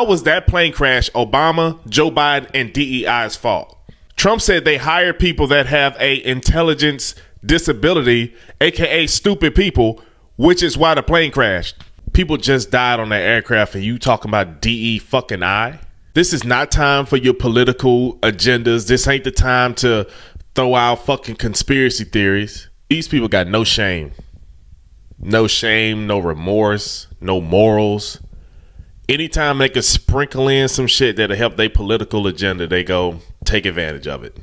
How was that plane crash Obama, Joe Biden, and DEI's fault? Trump said they hired people that have a intelligence disability, aka stupid people, which is why the plane crashed. People just died on that aircraft and you talking about DE fucking-I? This is not time for your political agendas. This ain't the time to throw out fucking conspiracy theories. These people got no shame. No shame, no remorse, no morals. Anytime they can sprinkle in some shit that'll help their political agenda, they go take advantage of it.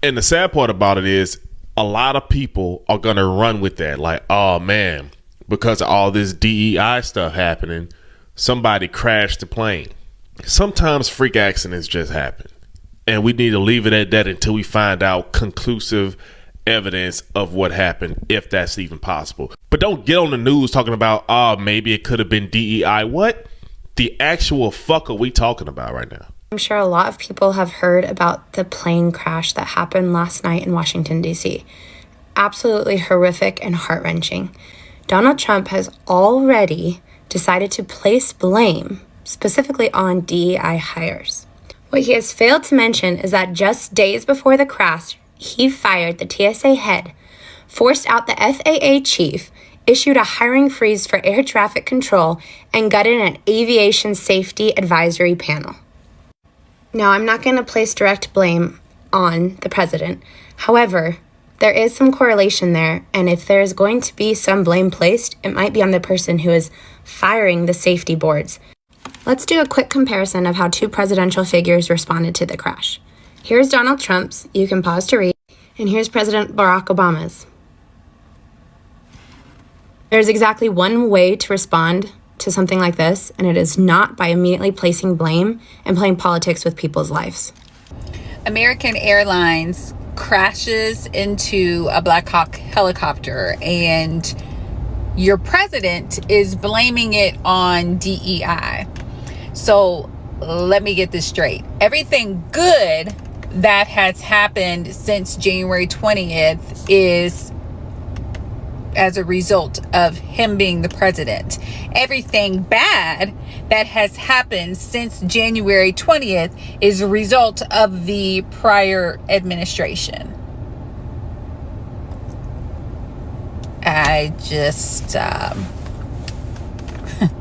And the sad part about it is a lot of people are going to run with that. Like, oh man, because of all this DEI stuff happening, somebody crashed the plane. Sometimes freak accidents just happen. And we need to leave it at that until we find out conclusive evidence of what happened, if that's even possible. But don't get on the news talking about, oh, maybe it could have been DEI. What the actual fuck are we talking about right now? I'm sure a lot of people have heard about the plane crash that happened last night in Washington, D.C. Absolutely horrific and heart-wrenching. Donald Trump has already decided to place blame specifically on DEI hires. What he has failed to mention is that just days before the crash, he fired the TSA head, forced out the FAA chief, issued a hiring freeze for air traffic control, and gutted an aviation safety advisory panel. Now, I'm not going to place direct blame on the president. However, there is some correlation there, and if there is going to be some blame placed, it might be on the person who is firing the safety boards. Let's do a quick comparison of how two presidential figures responded to the crash. Here's Donald Trump's, you can pause to read, and here's President Barack Obama's. There's exactly one way to respond to something like this, and it is not by immediately placing blame and playing politics with people's lives. American Airlines crashes into a Black Hawk helicopter, and your president is blaming it on DEI. So let me get this straight. Everything good that has happened since January 20th is as a result of him being the president. Everything bad that has happened since January 20th is a result of the prior administration. I just...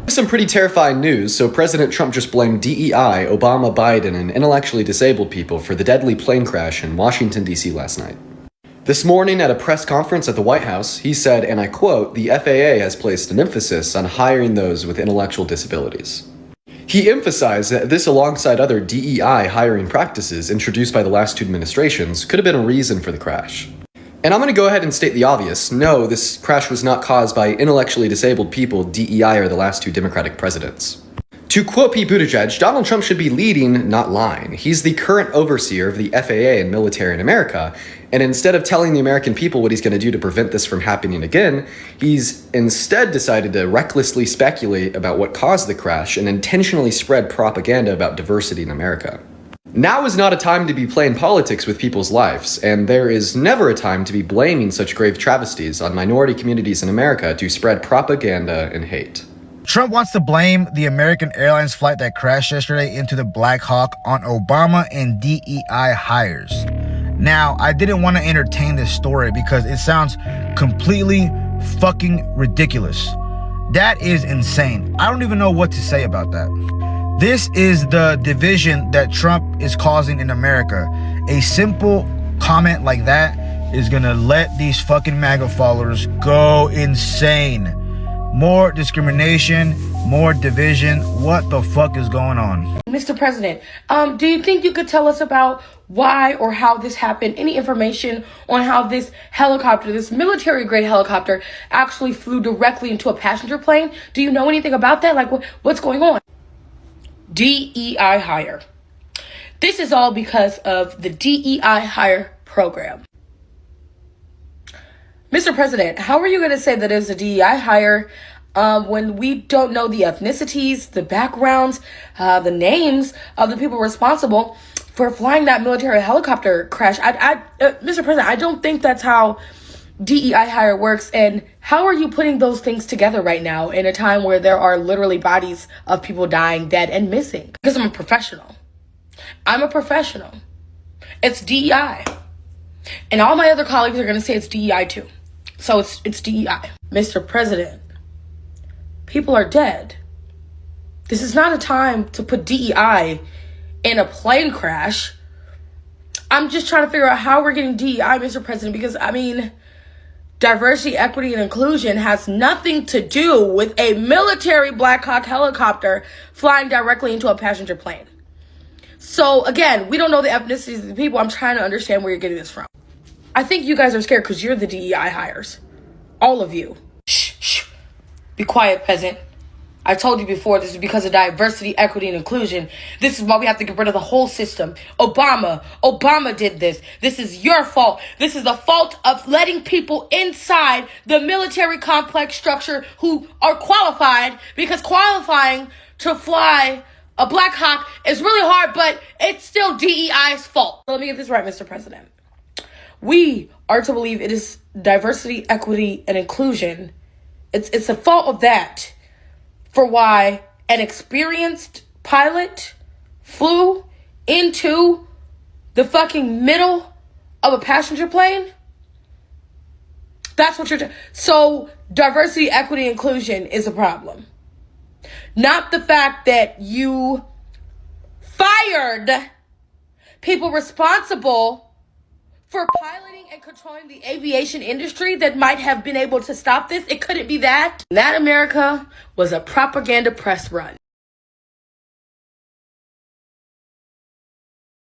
Some pretty terrifying news. So President Trump just blamed DEI, Obama, Biden, and intellectually disabled people for the deadly plane crash in Washington, D.C. last night. This morning at a press conference at the White House, he said, and I quote, "The FAA has placed an emphasis on hiring those with intellectual disabilities." He emphasized that this, alongside other DEI hiring practices introduced by the last two administrations, could have been a reason for the crash. And I'm going to go ahead and state the obvious. No, this crash was not caused by intellectually disabled people, DEI, or the last two Democratic presidents. To quote Pete Buttigieg, Donald Trump should be leading, not lying. He's the current overseer of the FAA and military in America, and instead of telling the American people what he's going to do to prevent this from happening again, he's instead decided to recklessly speculate about what caused the crash and intentionally spread propaganda about diversity in America. Now is not a time to be playing politics with people's lives, and there is never a time to be blaming such grave travesties on minority communities in America to spread propaganda and hate. Trump wants to blame the American Airlines flight that crashed yesterday into the Black Hawk on Obama and DEI hires. Now, I didn't want to entertain this story because it sounds completely fucking ridiculous. That is insane. I don't even know what to say about that. This is the division that Trump is causing in America. A simple comment like that is gonna let these fucking MAGA followers go insane. More discrimination, more division. What the fuck is going on? Mr. President, do you think you could tell us about why or how this happened? Any information on how this helicopter, this military-grade helicopter, actually flew directly into a passenger plane? Do you know anything about that? Like, what's going on? DEI hire. This is all because of the DEI hire program. Mr. President, how are you going to say that it's a DEI hire when we don't know the ethnicities, the backgrounds, the names of the people responsible for flying that military helicopter crash? Mr. President, I don't think that's how DEI hire works. And How are you putting those things together right now in a time where there are literally bodies of people dying, dead, and missing? Because I'm a professional. I'm a professional. It's DEI. And all my other colleagues are going to say it's DEI too. So it's DEI. Mr. President, people are dead. This is not a time to put DEI in a plane crash. I'm just trying to figure out how we're getting DEI, Mr. President, because, I mean, diversity, equity, and inclusion has nothing to do with a military Black Hawk helicopter flying directly into a passenger plane. So, again, we don't know the ethnicities of the people. I'm trying to understand where you're getting this from. I think you guys are scared because you're the DEI hires. All of you. Shh. Be quiet, peasant. I told you before, this is because of diversity, equity, and inclusion. This is why we have to get rid of the whole system. Obama did this. This is your fault. This is the fault of letting people inside the military complex structure who are qualified, because qualifying to fly a Black Hawk is really hard, but it's still DEI's fault. Let me get this right, Mr. President. We are to believe it is diversity, equity, and inclusion. It's the fault of that for why an experienced pilot flew into the fucking middle of a passenger plane. That's what you're So diversity, equity, inclusion is a problem. Not the fact that you fired people responsible for piloting and controlling the aviation industry that might have been able to stop this. It couldn't be that. That America was a propaganda press run.